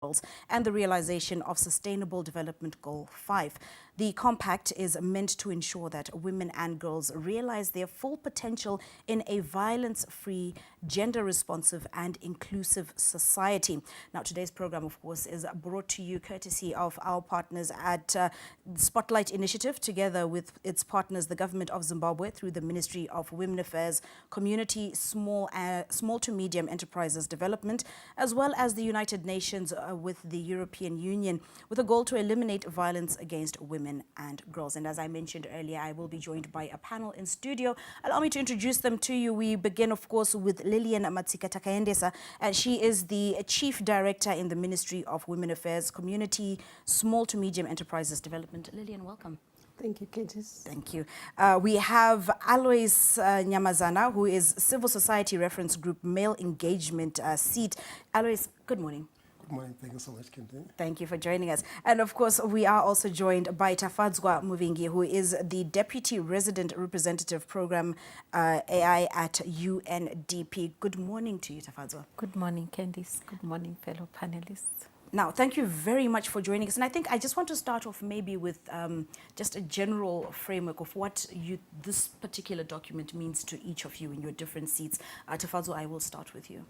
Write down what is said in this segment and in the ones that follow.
Girls and the realization of Sustainable Development Goal 5. The compact is meant to ensure that women and girls realize their full potential in a violence-free, gender-responsive and inclusive society. Now, today's program, of course, is brought to you courtesy of our partners at Spotlight Initiative, together with its partners, the Government of Zimbabwe, through the Ministry of Women Affairs, Community, Small to Medium Enterprises Development, as well as the United Nations with the European Union, with a goal to eliminate violence against women and girls. And as I mentioned earlier, I will be joined by a panel in studio. Allow me to introduce them to you. We begin, of course, with Lillian Matsika-Takaendesa, and she is the Chief Director in the Ministry of Women Affairs, Community, Small to Medium Enterprises Development. Lillian, welcome. Thank you, Candice. Thank you. We have Alois Nyamazana, who is Civil Society Reference Group Male Engagement Seat. Alois, good morning. Good morning. Thank you so much, Candice. Thank you for joining us. And of course, we are also joined by Tafadzwa Muvingi, who is the Deputy Resident Representative Program AI at UNDP. Good morning to you, Tafadzwa. Good morning, Candice. Good morning, fellow panelists. Now, thank you very much for joining us. And I think I just want to start off maybe with just a general framework of what this particular document means to each of you in your different seats. Tafadzwa, I will start with you.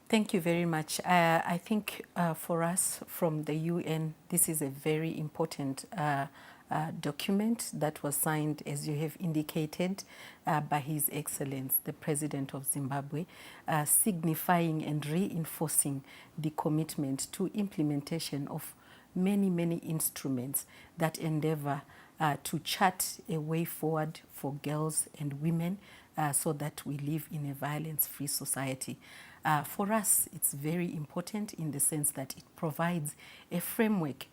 Thank you very much. I think for us from the UN, this is a very important document that was signed, as you have indicated, by His Excellency, the President of Zimbabwe, signifying and reinforcing the commitment to implementation of many, many instruments that endeavor to chart a way forward for girls and women so that we live in a violence-free society. For us, it's very important in the sense that it provides a framework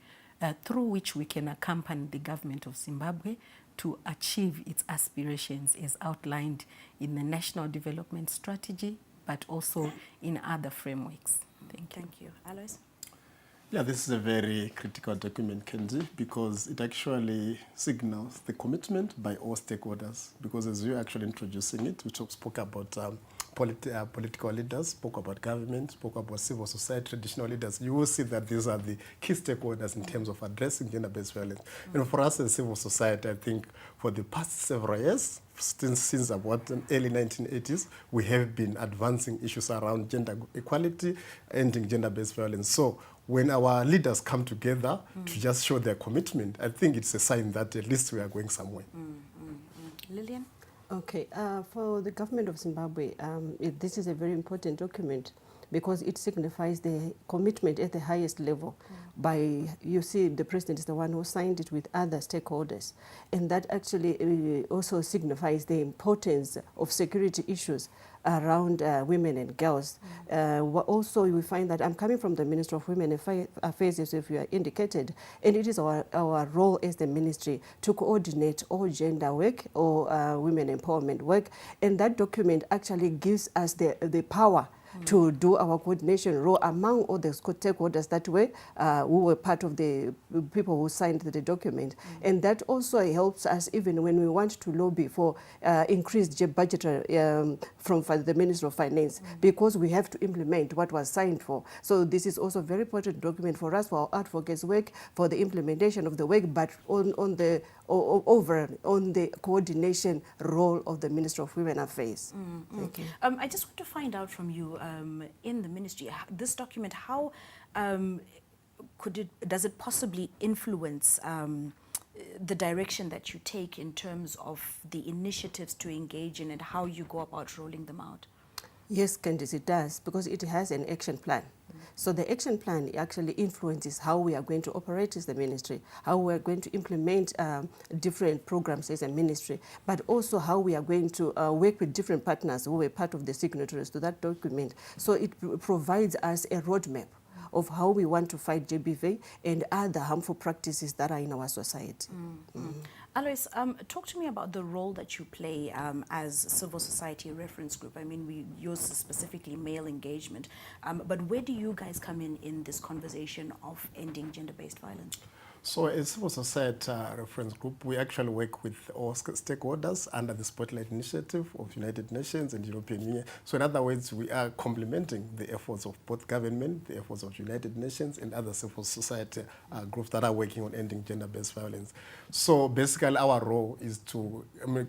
through which we can accompany the government of Zimbabwe to achieve its aspirations as outlined in the National Development Strategy, but also in other frameworks. Thank you. Thank you. Alois? Yeah, this is a very critical document, Kenji, because it actually signals the commitment by all stakeholders. Because as you're actually introducing it, we spoke about political leaders, spoke about government, spoke about civil society, traditional leaders. You will see that these are the key stakeholders in terms of addressing gender-based violence. And for us as civil society, I think for the past several years, since about the early 1980s, we have been advancing issues around gender equality, ending gender-based violence. So when our leaders come together to just show their commitment, I think it's a sign that at least we are going somewhere. Lillian? Okay, for the government of Zimbabwe, this is a very important document because it signifies the commitment at the highest level by, you see, the president is the one who signed it with other stakeholders. And that actually also signifies the importance of security issues around women and girls. Also, we find that I'm coming from the Ministry of Women Affairs, as if you are indicated, and it is our role as the ministry to coordinate all gender work or women empowerment work. And that document actually gives us the power to do our coordination role among all the stakeholders that way, who were part of the people who signed the document. And that also helps us even when we want to lobby for increased budgetary from the Ministry of Finance, because we have to implement what was signed for. So this is also a very important document for us, for our advocates' work, for the implementation of the work, but on the coordination role of the Ministry of Women Affairs. Thank you. I just want to find out from you, in the ministry, this document, how does it possibly influence the direction that you take in terms of the initiatives to engage in and how you go about rolling them out? Yes, Candice, it does, because it has an action plan. So the action plan actually influences how we are going to operate as the ministry, how we are going to implement different programs as a ministry, but also how we are going to work with different partners who were part of the signatories to that document. So it provides us a roadmap of how we want to fight GBV and other harmful practices that are in our society. Alois, talk to me about the role that you play as civil society reference group. I mean, we use specifically male engagement, but where do you guys come in this conversation of ending gender-based violence? So as civil society reference group, we actually work with all stakeholders under the Spotlight Initiative of United Nations and European Union. So in other words, we are complementing the efforts of both government, the efforts of United Nations and other civil society groups that are working on ending gender-based violence. So basically our role is to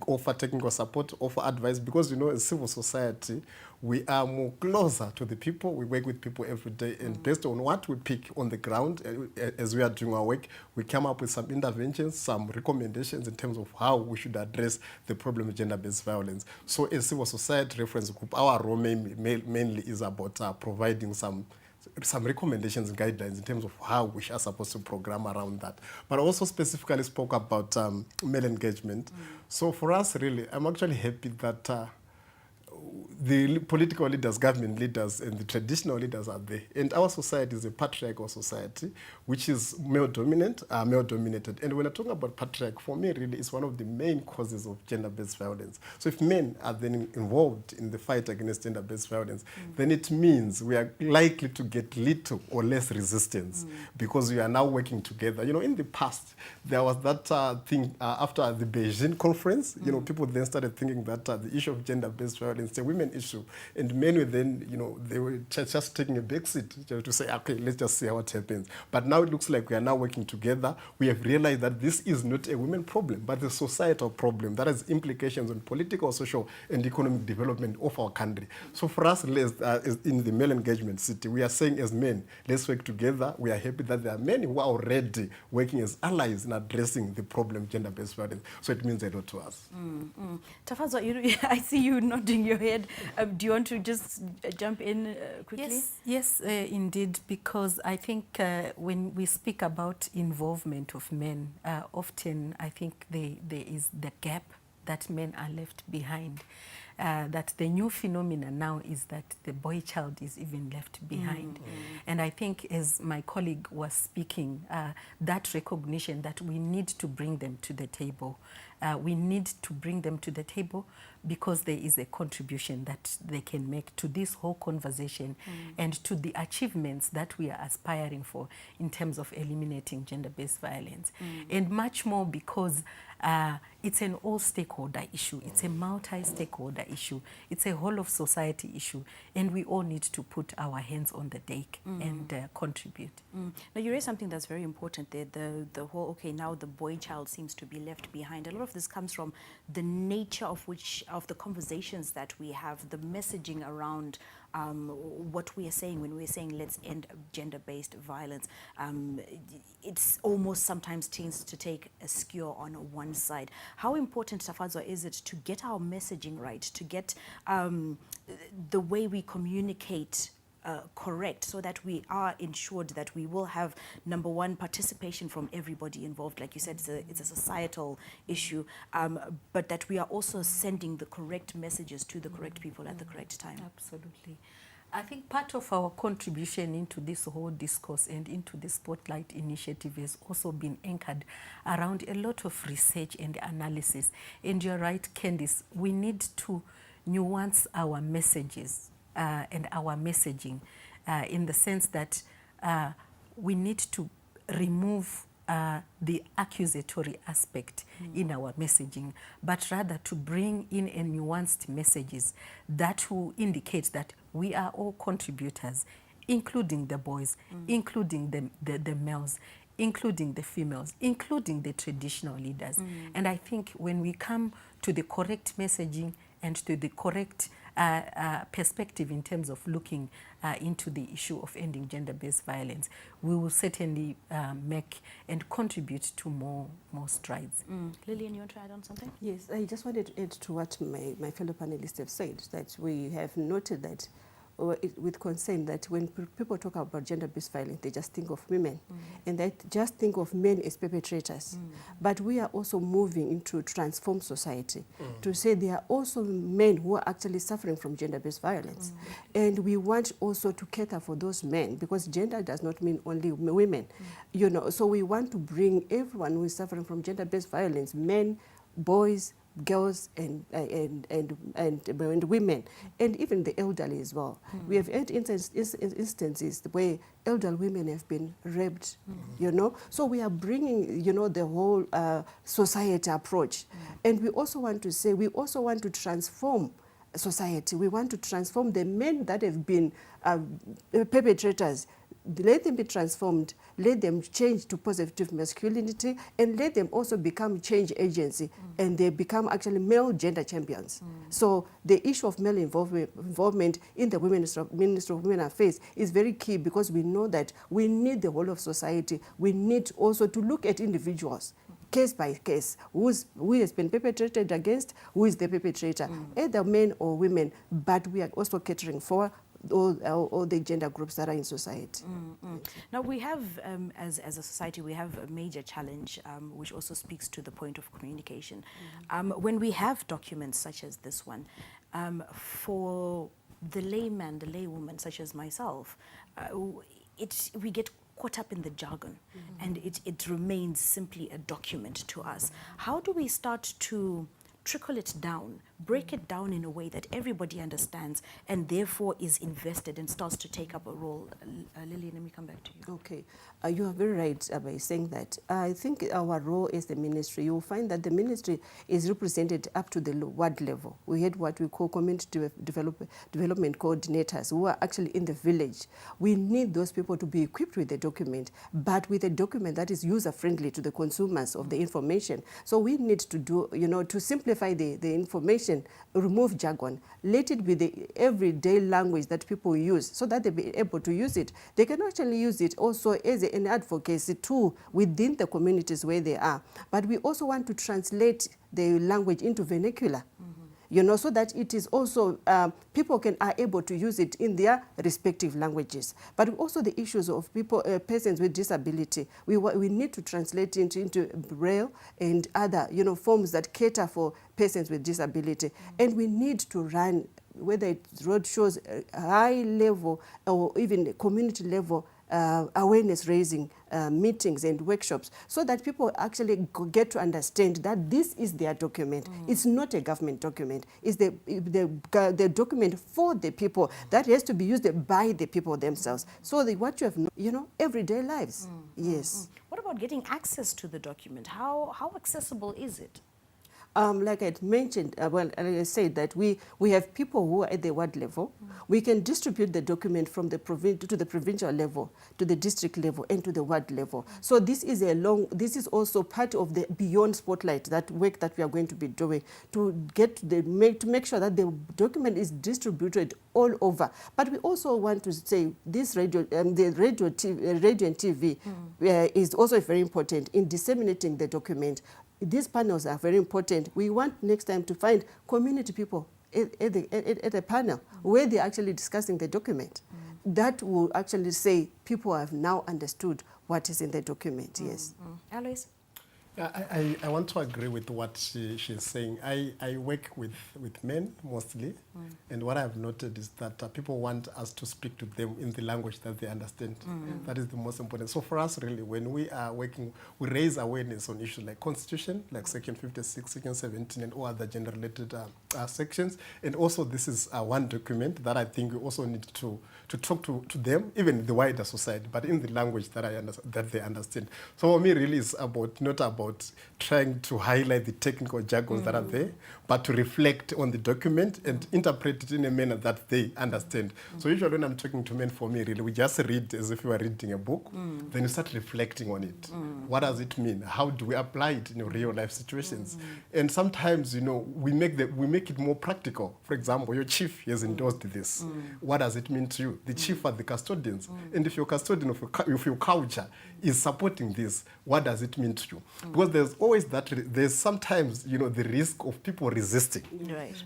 offer technical support, offer advice, because as civil society, we are more closer to the people. We work with people every day, and based on what we pick on the ground, as we are doing our work, we come up with some interventions, some recommendations in terms of how we should address the problem of gender-based violence. So as civil society reference group, our role mainly is about providing some recommendations and guidelines in terms of how we are supposed to program around that. But also specifically spoke about male engagement. So for us, really, I'm actually happy that the political leaders, government leaders, and the traditional leaders are there. And our society is a patriarchal society, which is male-dominated. And when I talk about patriarchy, for me, really, it's one of the main causes of gender-based violence. So if men are then involved in the fight against gender-based violence, then it means we are likely to get little or less resistance because we are now working together. In the past, there was that thing after the Beijing conference, people then started thinking that the issue of gender-based violence is a women issue. And men were then, they were just taking a back seat to say, okay, let's just see what happens. But now it looks like we are now working together. We have realized that this is not a women problem, but a societal problem that has implications on political, social, and economic development of our country. So for us, in the male engagement city, we are saying as men, let's work together. We are happy that there are men who are already working as allies in addressing the problem of gender-based violence. So it means a lot to us. Tafazwa, I see you nodding your head. Do you want to just jump in quickly? Yes, indeed, because I think when we speak about involvement of men, often I think there is the gap that men are left behind. That the new phenomenon now is that the boy child is even left behind. And I think, as my colleague was speaking, that recognition that we need to bring them to the table. We need to bring them to the table because there is a contribution that they can make to this whole conversation and to the achievements that we are aspiring for in terms of eliminating gender-based violence. And much more because it's an all-stakeholder issue. It's a multi-stakeholder issue. It's a whole-of-society issue. And we all need to put our hands on the deck and contribute. Now, you raised something that's very important there. The whole, okay, now the boy child seems to be left behind. A lot of this comes from the nature of the conversations that we have, the messaging around what we are saying when we're saying let's end gender-based violence. It's almost sometimes tends to take a skew on one side. How important, Tafazwa, is it to get our messaging right, to get the way we communicate correct, so that we are ensured that we will have, number one, participation from everybody involved. Like you said, it's a societal issue, but that we are also sending the correct messages to the correct people at the correct time. Absolutely. I think part of our contribution into this whole discourse and into the Spotlight initiative has also been anchored around a lot of research and analysis. And you're right, Candice, we need to nuance our messages and our messaging in the sense that we need to remove the accusatory aspect in our messaging, but rather to bring in a nuanced messages that will indicate that we are all contributors, including the boys, including the males, including the females, including the traditional leaders. And I think when we come to the correct messaging and to the correct perspective in terms of looking into the issue of ending gender-based violence, we will certainly make and contribute to more strides. Lillian, you want to add on something? Yes, I just wanted to add to what my fellow panelists have said, that we have noted that with concern that when people talk about gender-based violence, they just think of women, and they just think of men as perpetrators. But we are also moving into transform society to say there are also men who are actually suffering from gender-based violence. And we want also to cater for those men, because gender does not mean only women. So we want to bring everyone who is suffering from gender-based violence, men, boys, girls and women, and even the elderly as well. We have had instances where elderly women have been raped, you know. So we are bringing, you know, the whole society approach. And we also want to say, we also want to transform society. We want to transform the men that have been perpetrators. Let them be transformed, let them change to positive masculinity, and let them also become change agency, and they become actually male gender champions. So the issue of male involvement in the Ministry of Women Affairs is very key, because we know that we need the whole of society. We need also to look at individuals, case by case, who has been perpetrated against, who is the perpetrator, either men or women, but we are also catering for all the gender groups that are in society. Now we have, as a society, we have a major challenge, which also speaks to the point of communication. When we have documents such as this one, for the layman, the laywoman, such as myself, we get caught up in the jargon, and it remains simply a document to us. How do we start to trickle it down, break it down in a way that everybody understands and therefore is invested and starts to take up a role? Lily, let me come back to you. Okay, you are very right by saying that. I think our role as the ministry, you'll find that the ministry is represented up to the ward level. We had what we call community development coordinators, who are actually in the village. We need those people to be equipped with the document, but with a document that is user-friendly to the consumers of the information. So we need to do, you know, to simplify the information, remove jargon, let it be the everyday language that people use, so that they'll be able to use it. They can actually use it also as an advocacy tool within the communities where they are. But we also want to translate the language into vernacular. You know, so that it is also, people are able to use it in their respective languages. But also the issues of persons with disability, we need to translate it into Braille and other, you know, forms that cater for persons with disability. And we need to run, whether it's road shows, high level or even community level awareness raising meetings and workshops, so that people actually get to understand that this is their document. It's not a government document. It's the document for the people that has to be used by the people themselves. So what you have, you know, everyday lives. Yes. What about getting access to the document? How accessible is it? Like I mentioned, like I said, that we have people who are at the ward level. We can distribute the document from the to the provincial level, to the district level, and to the ward level. So this is also part of the beyond spotlight, that work that we are going to be doing, to make sure that the document is distributed all over. But we also want to say this radio and TV is also very important in disseminating the document. These panels are very important. We want next time to find community people at a panel where they're actually discussing the document. That will actually say people have now understood what is in the document. Yes. Alois? I want to agree with what she's saying. I work with men mostly, and what I've noted is that people want us to speak to them in the language that they understand. That is the most important. So for us, really, when we are working, we raise awareness on issues like Constitution, like Section 56, Section 17, and all other gender-related sections. And also, this is one document that I think we also need to talk to them, even the wider society, but in the language that they understand. So for me, really, it's not about trying to highlight the technical jargons that are there, but to reflect on the document and interpret it in a manner that they understand. So usually when I'm talking to men, for me, really, we just read as if we were reading a book, then you start reflecting on it. What does it mean? How do we apply it in real life situations? And sometimes, you know, we make it more practical. For example, your chief has endorsed this. What does it mean to you? The chief are the custodians. And if your custodian of your culture is supporting this, what does it mean to you? Because there's always there's sometimes, you know, the risk of people resisting,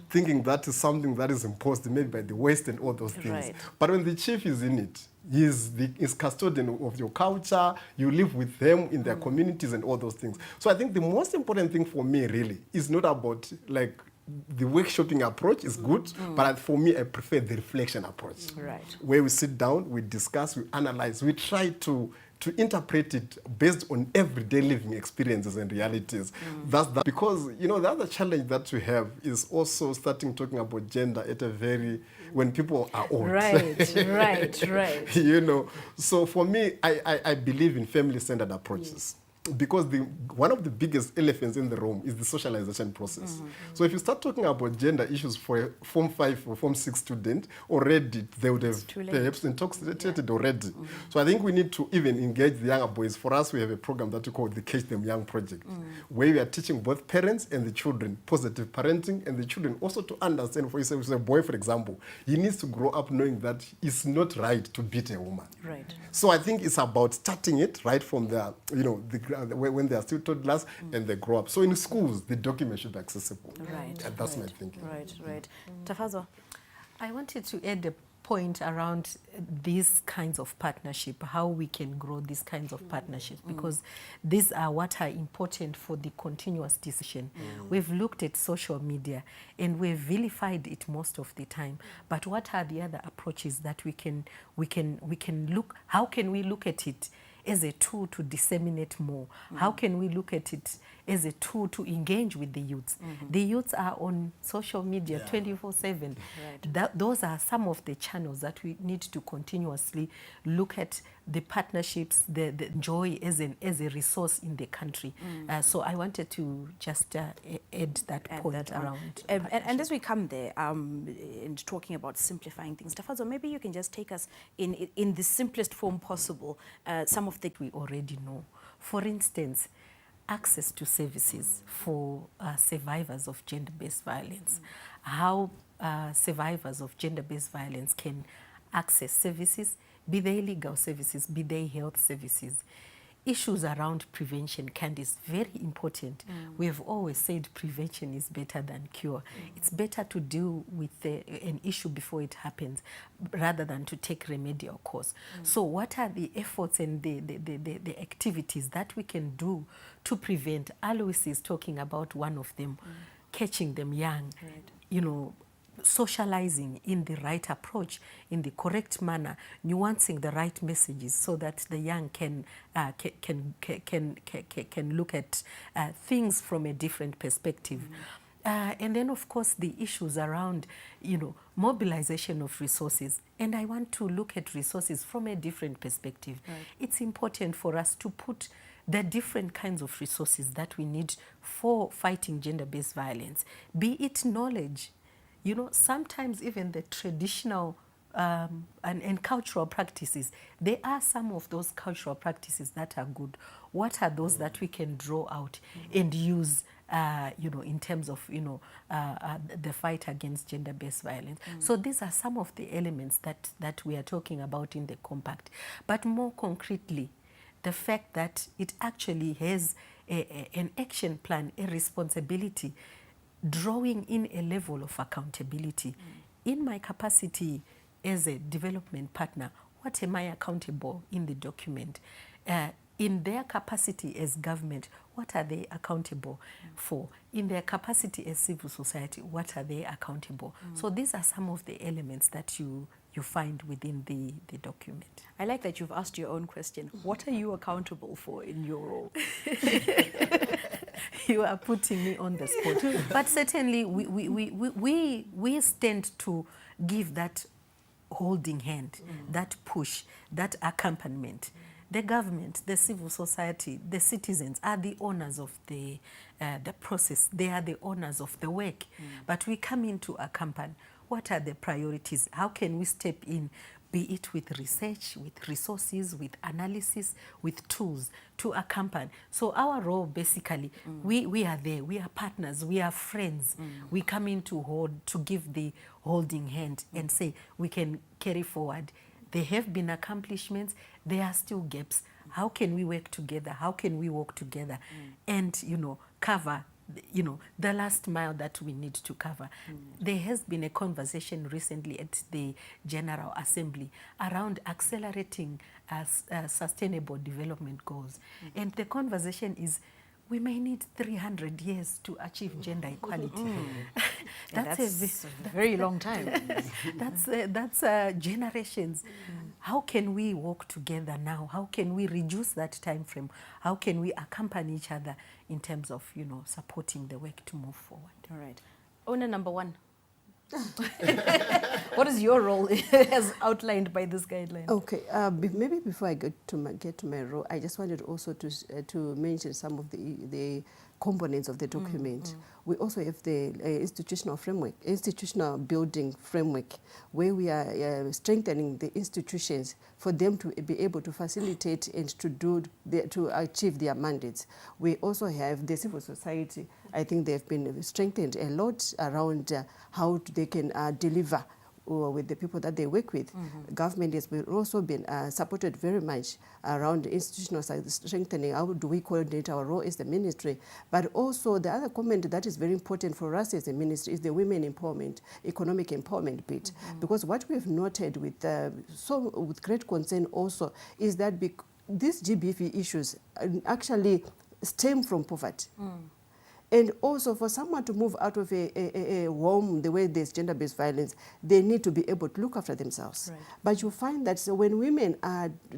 thinking that is something that is imposed maybe by the West and all those things. But when the chief is in it, he's custodian of your culture, you live with them in their communities and all those things. So I think the most important thing for me really is not about like the workshopping approach is good, but for me, I prefer the reflection approach. Right. Where we sit down, we discuss, we analyze, we try to interpret it based on everyday living experiences and realities. That's that. Because, you know, the other challenge that we have is also starting talking about gender at a very, when people are old. Right. You know, so for me, I believe in family-centered approaches. Because one of the biggest elephants in the room is the socialization process. So if you start talking about gender issues for a Form 5 or Form 6 student, already they would have perhaps intoxicated already. So I think we need to even engage the younger boys. For us, we have a program that we call the Catch Them Young Project, where we are teaching both parents and the children positive parenting, and the children also to understand, for instance, a boy, for example, he needs to grow up knowing that it's not right to beat a woman. Right. So I think it's about starting it right from the, you know, when they are still toddlers and they grow up. So in schools, the document should be accessible. Right. And that's my thinking. Right. Tafazo? I wanted to add a point around these kinds of partnership, how we can grow these kinds of partnerships, because these are what are important for the continuous decision. We've looked at social media and we've vilified it most of the time. But what are the other approaches that we can look? How can we look at it as a tool to disseminate more? How can we look at it as a tool to engage with the youths? The youths are on social media 24/7. Those are some of the channels that we need to continuously look at the partnerships, the joy as a resource in the country. So I wanted to just add that point around. And as we come there, and talking about simplifying things, Tafazo, maybe you can just take us in the simplest form possible, some of the we already know. For instance, access to services for survivors of gender-based violence. How survivors of gender-based violence can access services, be they legal services, be they health services. Issues around prevention, Candice, very important. We have always said prevention is better than cure. It's better to deal with an issue before it happens rather than to take remedial course. So what are the efforts and the activities that we can do to prevent? Alois is talking about one of them, catching them young, you know, socializing in the right approach, in the correct manner, nuancing the right messages so that the young can look at things from a different perspective. And then, of course, the issues around, you know, mobilization of resources. And I want to look at resources from a different perspective. It's important for us to put the different kinds of resources that we need for fighting gender-based violence, be it knowledge. You know, sometimes even the traditional and cultural practices, there are some of those cultural practices that are good. What are those that we can draw out and use, you know, in terms of, you know, the fight against gender-based violence? So these are some of the elements that we are talking about in the compact. But more concretely, the fact that it actually has an action plan, a responsibility, drawing in a level of accountability. In my capacity as a development partner, what am I accountable in the document? In their capacity as government, what are they accountable for? In their capacity as civil society, what are they accountable? So these are some of the elements that you find within the document. I like that you've asked your own question. What are you accountable for in your role? You are putting me on the spot. But certainly we stand to give that holding hand, that push, that accompaniment. The government, the civil society, the citizens are the owners of the process. They are the owners of the work. But we come in to accompany. What are the priorities? How can we step in, be it with research, with resources, with analysis, with tools to accompany? So our role, basically, we are there. We are partners. We are friends. We come in to give the holding hand and say we can carry forward. There have been accomplishments. There are still gaps. How can we work together? How can we walk together and, you know, cover, you know, the last mile that we need to cover? There has been a conversation recently at the General Assembly around accelerating sustainable development goals. And the conversation is, we may need 300 years to achieve gender equality. That's a very long time. That's generations. How can we work together now? How can we reduce that time frame? How can we accompany each other in terms of, supporting the work to move forward? All right. Owner number one. What is your role as outlined by this guideline? Okay, maybe before I get to my role, I just wanted also to mention some of the components of the document. We also have the institutional building framework, where we are strengthening the institutions for them to be able to facilitate and to achieve their mandates. We also have the civil society. I think they've been strengthened a lot around how they can deliver with the people that they work with. Government has also been supported very much around institutional strengthening. How do we coordinate our role as the ministry? But also the other comment that is very important for us as a ministry is the women empowerment, economic empowerment bit. Because what we've noted with great concern also is that these GBV issues actually stem from poverty. And also for someone to move out of a home, the way there's gender-based violence, they need to be able to look after themselves. Right. But you find that when women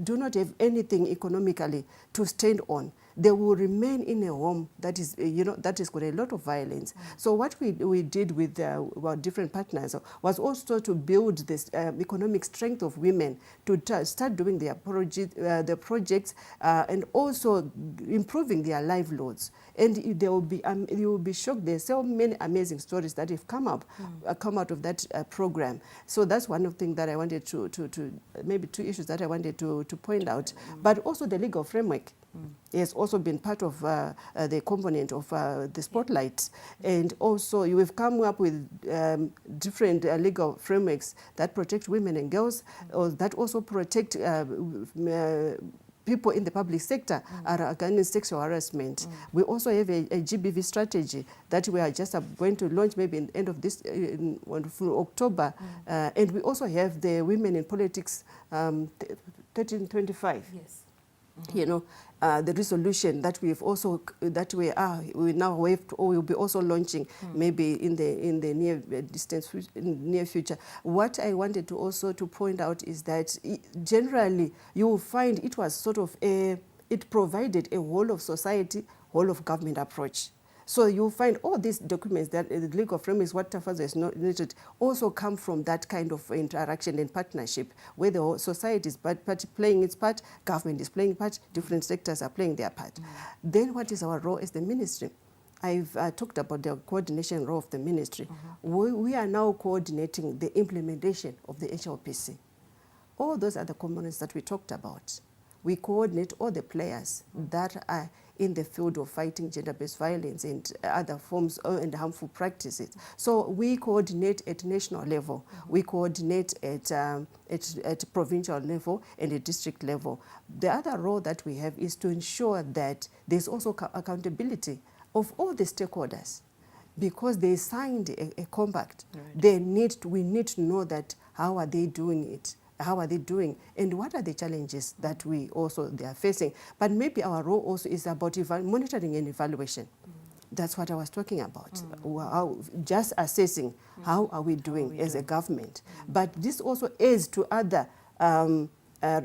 do not have anything economically to stand on, they will remain in a home that is, that has got a lot of violence. So what we did with our different partners was also to build this economic strength of women to start doing their projects and also improving their livelihoods. And you will be shocked. There's so many amazing stories that have come out of that program. So that's one of the things that I wanted to maybe two issues that I wanted to point out. But also the legal framework. Has also been part of the component of the spotlight. And also you have come up with different legal frameworks that protect women and girls, or that also protect people in the public sector against sexual harassment. We also have a GBV strategy that we are just going to launch maybe in the end of this, through October. And we also have the Women in Politics 1325. Yes. The resolution that we've also we now waived, or will be also launching maybe in the near future. What I wanted to also to point out is that generally you will find it was sort of it provided a whole of society, whole of government approach. So you'll find all these documents that the legal framework is what TAFAZA is noted also come from that kind of interaction and partnership, where the whole society is playing its part, government is playing part, different sectors are playing their part. Then what is our role as the ministry? I've talked about the coordination role of the ministry. We are now coordinating the implementation of the HLPC. All those are the components that we talked about. We coordinate all the players that are in the field of fighting gender-based violence and other forms and harmful practices. So we coordinate at national level. We coordinate at provincial level and at district level. The other role that we have is to ensure that there's also accountability of all the stakeholders, because they signed a compact. Right. We need to know that how are they doing it. How are they doing, and what are the challenges that they are facing? But maybe our role also is about monitoring and evaluation. That's what I was talking about. Just assessing how are we doing as a government. But this also aids to other.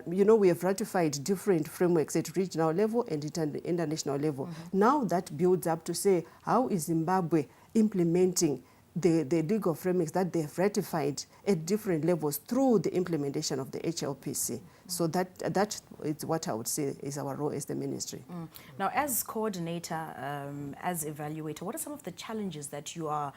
We have ratified different frameworks at regional level and international level. Now that builds up to say, how is Zimbabwe implementing the legal frameworks that they have ratified at different levels through the implementation of the HLPC. So that is what I would say is our role as the ministry. Now, as coordinator, as evaluator, what are some of the challenges that you are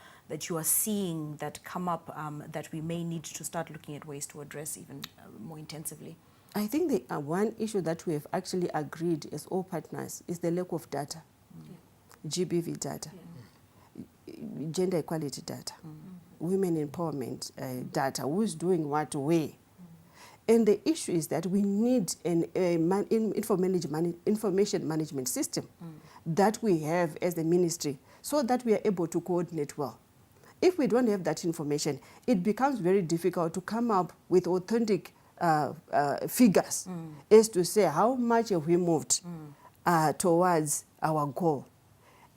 seeing that come up that we may need to start looking at ways to address even more intensively? I think the one issue that we have actually agreed as all partners is the lack of data, GBV data. Gender equality data, women empowerment data, who's doing what where. And the issue is that we need an information management system that we have as the ministry, so that we are able to coordinate well. If we don't have that information, it becomes very difficult to come up with authentic figures as to say how much have we moved towards our goal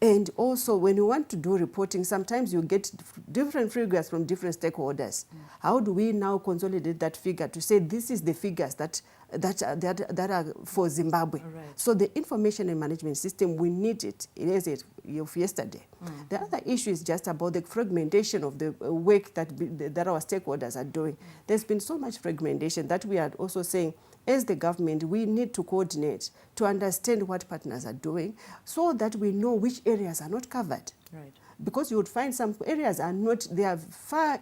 And also, when you want to do reporting, sometimes you get different figures from different stakeholders. How do we now consolidate that figure to say this is the figures that are for Zimbabwe? Right. So the information and management system, we need it. It is it of yesterday. The other issue is just about the fragmentation of the work that our stakeholders are doing. There's been so much fragmentation that we are also saying, as the government, we need to coordinate to understand what partners are doing so that we know which areas are not covered. Right. Because you would find some areas are not, they are far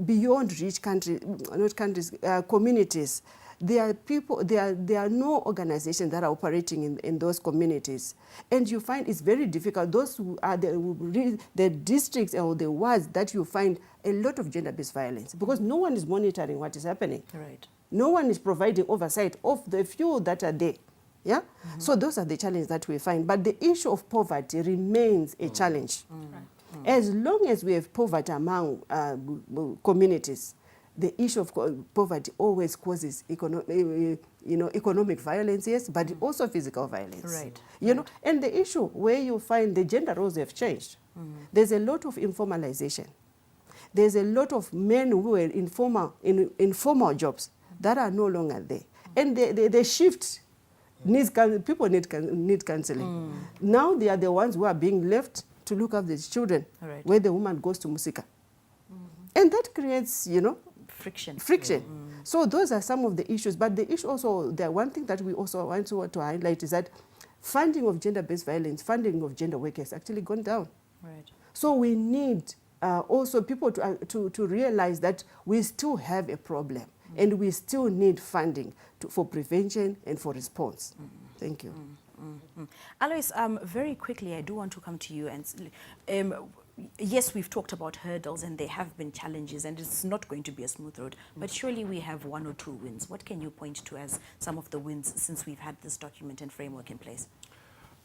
beyond rich countries, not countries, communities. There are people, there are no organizations that are operating in those communities. And you find it's very difficult. Those who are the districts or the wards that you find a lot of gender-based violence because no one is monitoring what is happening. Right. No one is providing oversight of the few that are there. Yeah? So those are the challenges that we find. But the issue of poverty remains a challenge. As long as we have poverty among communities, the issue of poverty always causes economic violence, yes, but also physical violence. Right. You know, and the issue where you find the gender roles have changed. There's a lot of informalization. There's a lot of men who are in informal jobs that are no longer there. And the shift needs, people need counseling. Now they are the ones who are being left to look after the children, Right. where the woman goes to Musika. And that creates, Friction. So those are some of the issues. But the issue also, the one thing that we also want to highlight is that funding of gender-based violence, funding of gender work has actually gone down. Right. So we need also people to realize that we still have a problem and we still need funding for prevention and for response. Thank you. Alois, very quickly, I do want to come to you. And yes, we've talked about hurdles and there have been challenges and it's not going to be a smooth road, but surely we have one or two wins. What can you point to as some of the wins since we've had this document and framework in place?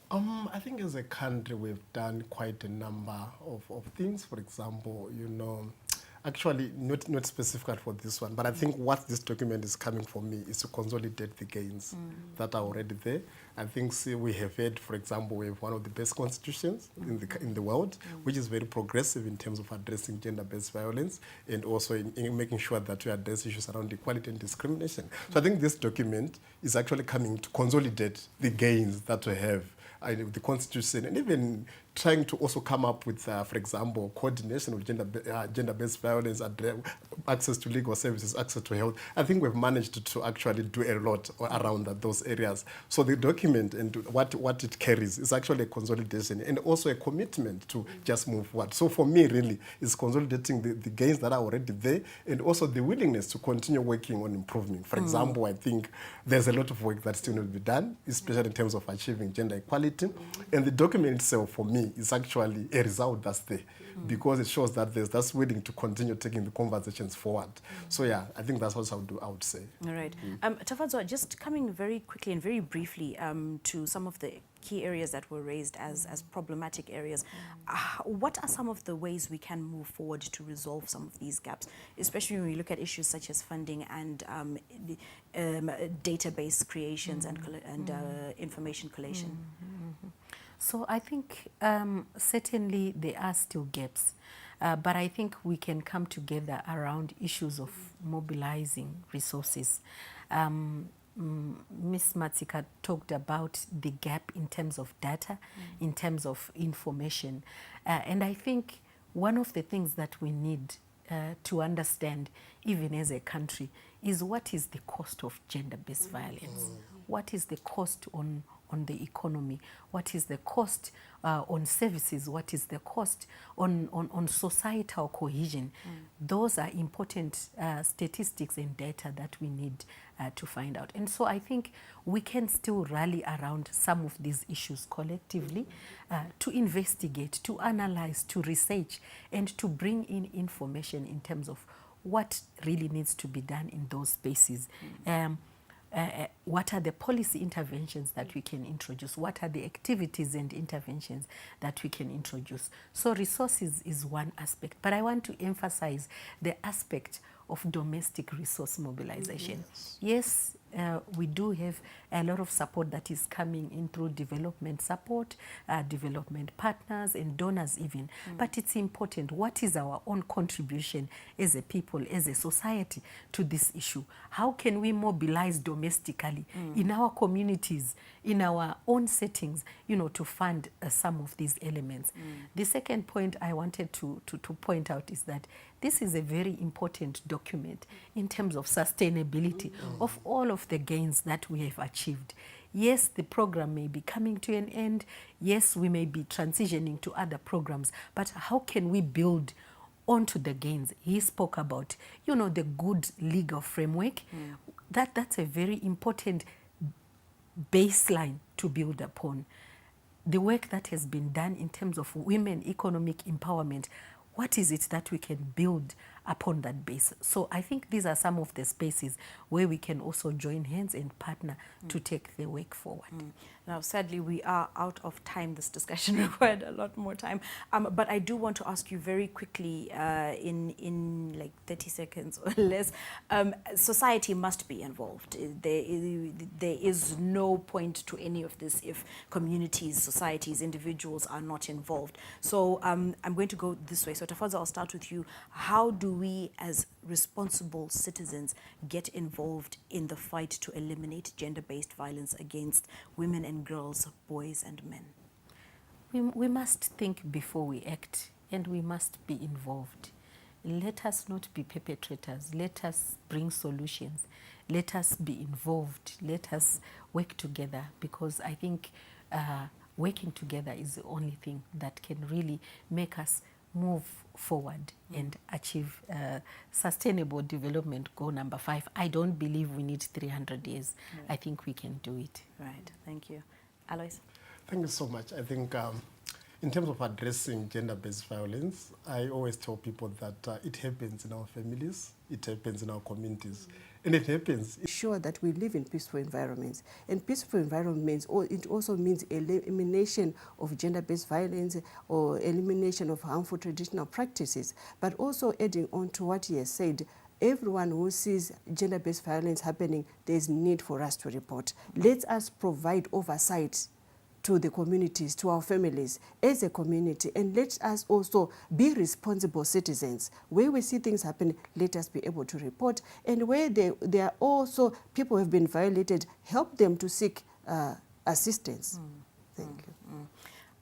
I think as a country we've done quite a number of things. For example, actually not specific for this one, but I think what this document is coming for me is to consolidate the gains that are already there. I think we have had, for example, we have one of the best constitutions in the world, which is very progressive in terms of addressing gender-based violence and also in making sure that we address issues around equality and discrimination. So I think this document is actually coming to consolidate the gains that we have the Constitution, and even trying to also come up with, for example, coordination of gender-based violence, access to legal services, access to health. I think we've managed to actually do a lot around those areas. So the document and what it carries is actually a consolidation and also a commitment to just move forward. So for me, really, it's consolidating the gains that are already there and also the willingness to continue working on improvement. For example, I think there's a lot of work that still needs to be done, especially in terms of achieving gender equality. And the document itself, for me, is actually a result that's there because it shows that that's willing to continue taking the conversations forward. So yeah, I think that's what I would say. All right. Tafadzwa, just coming very quickly and very briefly to some of the key areas that were raised as problematic areas. What are some of the ways we can move forward to resolve some of these gaps, especially when we look at issues such as funding and database creations and information collation? So I think certainly there are still gaps, but I think we can come together around issues of mobilizing resources. Ms. Matsika talked about the gap in terms of data, in terms of information. And I think one of the things that we need to understand, even as a country, is what is the cost of gender-based violence? What is the cost on the economy? What is the cost on services? What is the cost on societal cohesion? Those are important statistics and data that we need to find out. And so I think we can still rally around some of these issues collectively to investigate, to analyze, to research, and to bring in information in terms of what really needs to be done in those spaces. What are the policy interventions that we can introduce? What are the activities and interventions that we can introduce? So resources is one aspect, but I want to emphasize the aspect of domestic resource mobilization. Yes, we do have a lot of support that is coming in through development support, development partners and donors even. But it's important, what is our own contribution as a people, as a society to this issue? How can we mobilize domestically in our communities, in our own settings, you know, to fund some of these elements? The second point I wanted to point out is that this is a very important document in terms of sustainability of all of the gains that we have achieved. Yes, the program may be coming to an end. Yes, we may be transitioning to other programs, but how can we build onto the gains? He spoke about, you know, the good legal framework. That's a very important baseline to build upon. The work that has been done in terms of women economic empowerment, what is it that we can build upon that base? So I think these are some of the spaces where we can also join hands and partner to take the work forward. Now, sadly, we are out of time. This discussion required a lot more time. But I do want to ask you very quickly, in like 30 seconds or less, society must be involved. There is no point to any of this if communities, societies, individuals are not involved. So I'm going to go this way. So Tafazo, I'll start with you. How do we as responsible citizens get involved in the fight to eliminate gender-based violence against women and girls, boys and men? We must think before we act, and we must be involved. Let us not be perpetrators. Let us bring solutions. Let us be involved. Let us work together, because I think working together is the only thing that can really make us move forward and achieve sustainable development goal number 5. I don't believe we need 300 years. I think we can do it. Right. Thank you. Alois? Thank you so much. I think in terms of addressing gender-based violence, I always tell people that it happens in our families, it happens in our communities, and it happens. Sure that we live in peaceful environments. And peaceful environment means, it also means elimination of gender-based violence or elimination of harmful traditional practices. But also adding on to what he has said, everyone who sees gender-based violence happening, there's need for us to report. Let us provide oversight to the communities, to our families as a community, and let us also be responsible citizens. Where we see things happen, let us be able to report, and where there are also people who have been violated, help them to seek assistance. Thank you.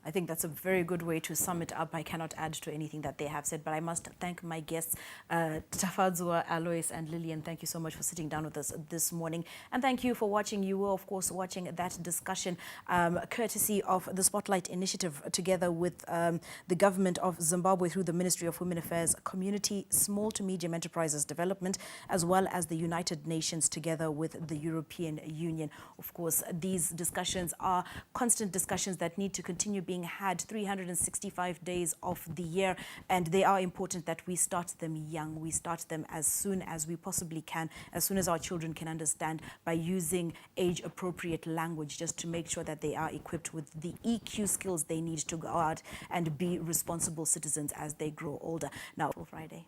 I think that's a very good way to sum it up. I cannot add to anything that they have said, but I must thank my guests, Tafadzwa, Alois, and Lillian. Thank you so much for sitting down with us this morning. And thank you for watching. You were, of course, watching that discussion courtesy of the Spotlight Initiative, together with the government of Zimbabwe through the Ministry of Women Affairs, Community, Small to Medium Enterprises Development, as well as the United Nations, together with the European Union. Of course, these discussions are constant discussions that need to continue being had 365 days of the year, and they are important that we start them young. We start them as soon as we possibly can, as soon as our children can understand, by using age-appropriate language, just to make sure that they are equipped with the EQ skills they need to go out and be responsible citizens as they grow older. Now, Friday.